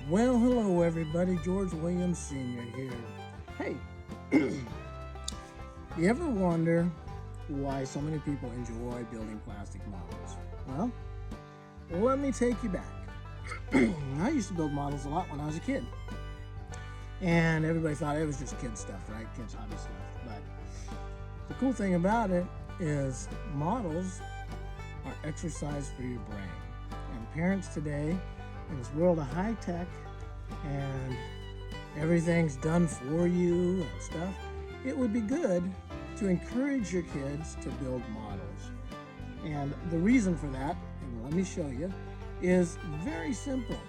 Well, hello everybody. George Williams Sr. here. Hey, you ever wonder why so many people enjoy building plastic models? Well, let me take you back. I used to build models a lot when I was a kid. And everybody thought it was just kid stuff, right? Kids' hobby stuff. But the cool thing about it is models are exercise for your brain. And parents today, in this world of high tech and everything's done for you and stuff, it would be good to encourage your kids to build models. And the reason for that, and let me show you, is very simple.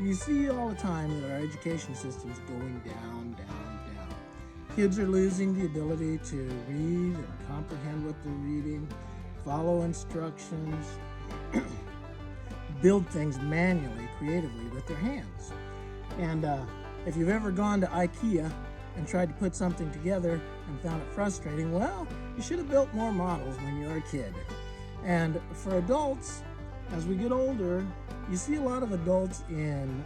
You see all the time that our education system's going down, down, down. Kids are losing the ability to read and comprehend what they're reading, follow instructions, build things manually, creatively with their hands. And if you've ever gone to IKEA and tried to put something together and found it frustrating, well, you should have built more models when you were a kid. And for adults, as we get older, you see a lot of adults in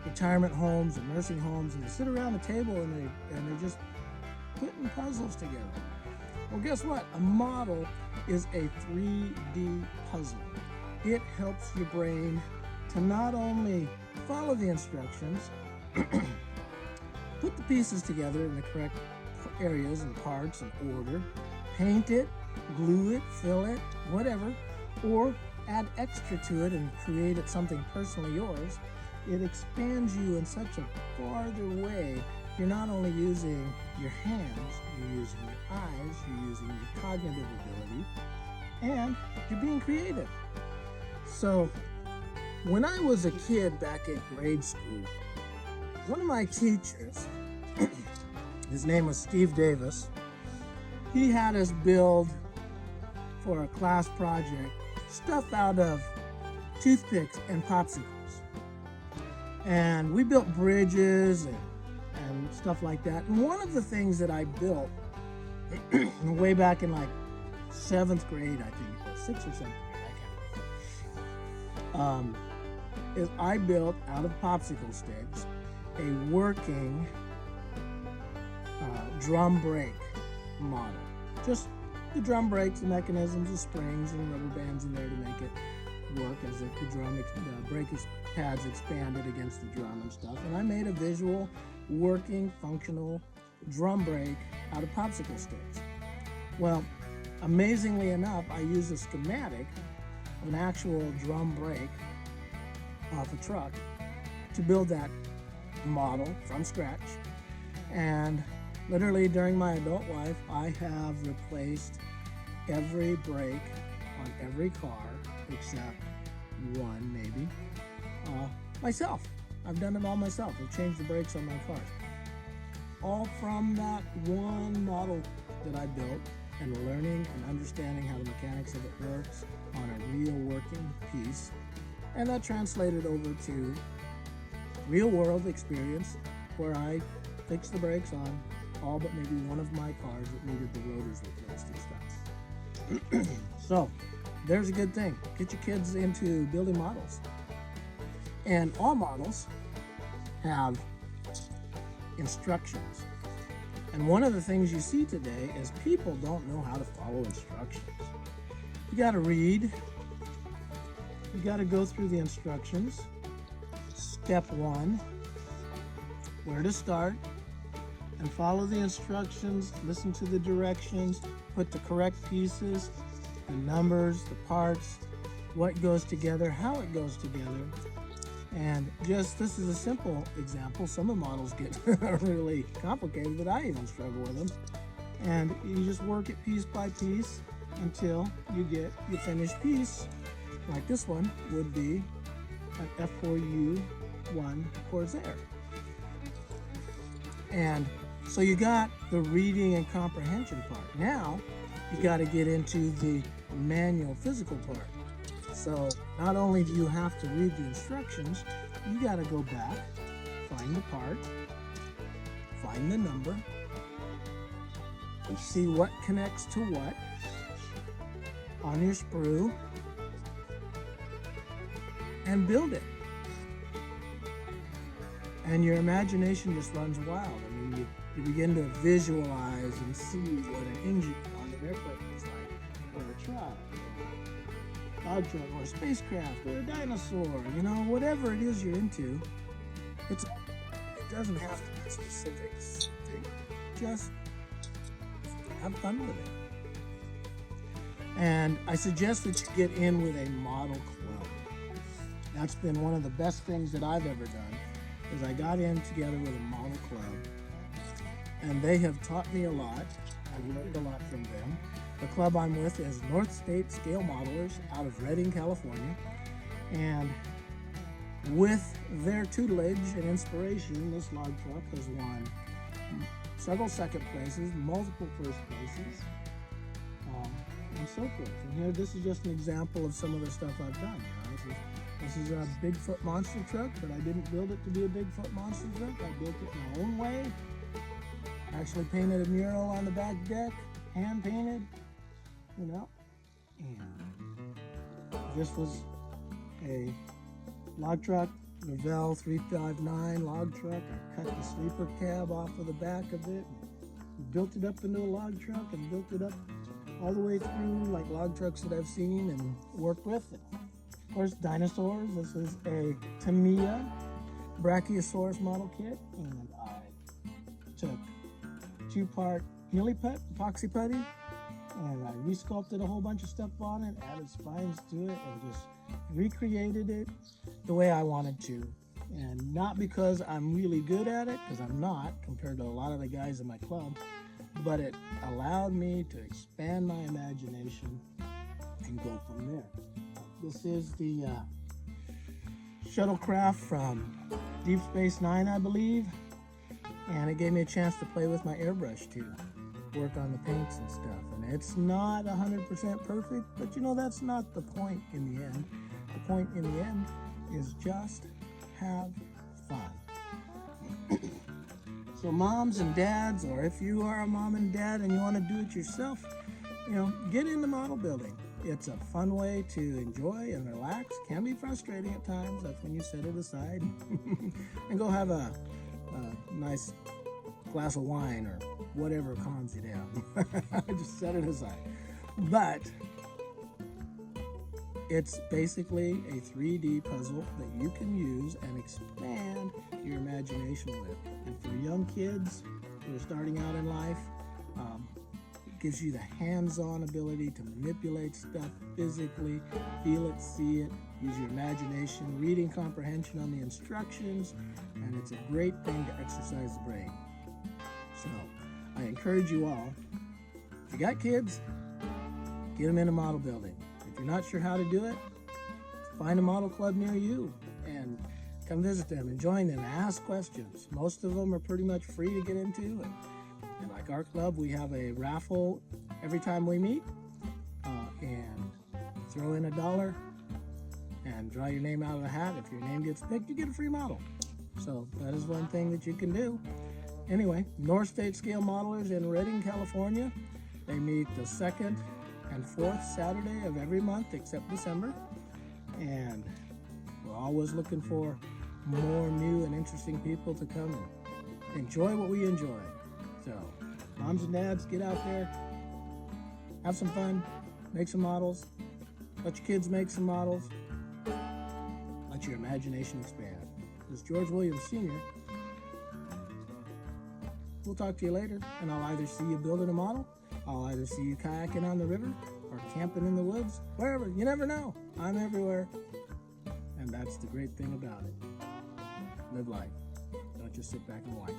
retirement homes and nursing homes, and they sit around the table and they're just putting puzzles together. Well, guess what? A model is a 3D puzzle. It helps your brain to not only follow the instructions, put the pieces together in the correct areas and parts and order, paint it, glue it, fill it, whatever, or add extra to it and create it something personally yours. It expands you in such a farther way. You're not only using your hands, you're using your eyes, you're using your cognitive ability, and you're being creative. So, when I was a kid back in grade school, one of my teachers, his name was Steve Davis, he had us build for a class project stuff out of toothpicks and popsicles. And we built bridges and stuff like that. And one of the things that I built way back in like 7th grade, I think it was 6th or 7th grade, is I built out of popsicle sticks a working drum brake model. Just the drum brakes, the mechanisms, the springs, and rubber bands in there to make it work as the brake pads expanded against the drum and stuff. And I made a visual, working, functional drum brake out of popsicle sticks. Well, amazingly enough, I used a schematic of an actual drum brake off a truck to build that model from scratch. And literally during my adult life, I have replaced every brake on every car except one, maybe, myself. I've done it all myself. I've changed the brakes on my cars. All from that one model that I built and learning and understanding how the mechanics of it works on a real working piece. And that translated over to real world experience where I fixed the brakes on all but maybe one of my cars that needed the rotors replaced and stuff. So there's a good thing. Get your kids into building models. And all models have instructions. And one of the things you see today is people don't know how to follow instructions. You got to read. You got to go through the instructions. Step 1, where to start, and follow the instructions, listen to the directions, put the correct pieces, the numbers, the parts, what goes together, how it goes together. And just, this is a simple example. Some of the models get really complicated, but I even struggle with them. And you just work it piece by piece until you get your finished piece. Like this one would be an F4U1 Corsair. And so you got the reading and comprehension part. Now you got to get into the manual physical part. So not only do you have to read the instructions, you got to go back, find the part, find the number, and see what connects to what on your sprue, and build it. and your imagination just runs wild. I mean, you begin to visualize and see what an engine on an airplane is like, or a truck, or a dog truck, or a spacecraft, or a dinosaur, you know, whatever it is you're into. It doesn't have to be specific. Just have fun with it. And I suggest that you get in with a model club. That's been one of the best things that I've ever done, is I got in together with a model club, and they have taught me a lot. I've learned a lot from them. The club I'm with is North State Scale Modelers out of Redding, California, and with their tutelage and inspiration, this log truck has won several second places, multiple first places, and so forth. And here, this is just an example of some of the stuff I've done. You know, this is a Bigfoot monster truck, but I didn't build it to be a Bigfoot monster truck. I built it my own way. Actually painted a mural on the back deck, hand painted, you know. And this was a log truck, Revell 359 log truck. I cut the sleeper cab off of the back of it, and built it up into a log truck, and built it up all the way through like log trucks that I've seen and worked with. Of course, dinosaurs. This is a Tamiya Brachiosaurus model kit, and I took 2-part Mealy Putt, epoxy putty, and I resculpted a whole bunch of stuff on it, added spines to it, and just recreated it the way I wanted to. And not because I'm really good at it, because I'm not compared to a lot of the guys in my club, but it allowed me to expand my imagination and go from there. This is the shuttlecraft from Deep Space Nine, I believe, and it gave me a chance to play with my airbrush too, work on the paints and stuff. And it's not 100% perfect, but you know, that's not the point in the end. The point in the end is just have fun. So moms and dads, or if you are a mom and dad and you want to do it yourself, you know, get into model building. It's a fun way to enjoy and relax. Can be frustrating at times. That's when you set it aside and go have a nice glass of wine or whatever calms you down. Just set it aside. But it's basically a 3D puzzle that you can use and expand your imagination with. And for young kids who are starting out in life, it gives you the hands-on ability to manipulate stuff physically, feel it, see it, use your imagination, reading comprehension on the instructions, and it's a great thing to exercise the brain. So I encourage you all, if you got kids, get them into model building. If you're not sure how to do it, find a model club near you and come visit them and join them. Ask questions. Most of them are pretty much free to get into. And like our club, we have a raffle every time we meet, and throw in $1 and draw your name out of the hat. If your name gets picked, you get a free model. So that is one thing that you can do. Anyway, North State Scale Modelers in Redding, California. They meet the 2nd and 4th Saturday of every month except December. And we're always looking for more new and interesting people to come and enjoy what we enjoy. So, moms and dads, get out there, have some fun, make some models, let your kids make some models, let your imagination expand. This is George Williams Sr. We'll talk to you later, and I'll either see you building a model, I'll either see you kayaking on the river, or camping in the woods, wherever. You never know. I'm everywhere. And that's the great thing about it. Live life. Don't just sit back and watch it.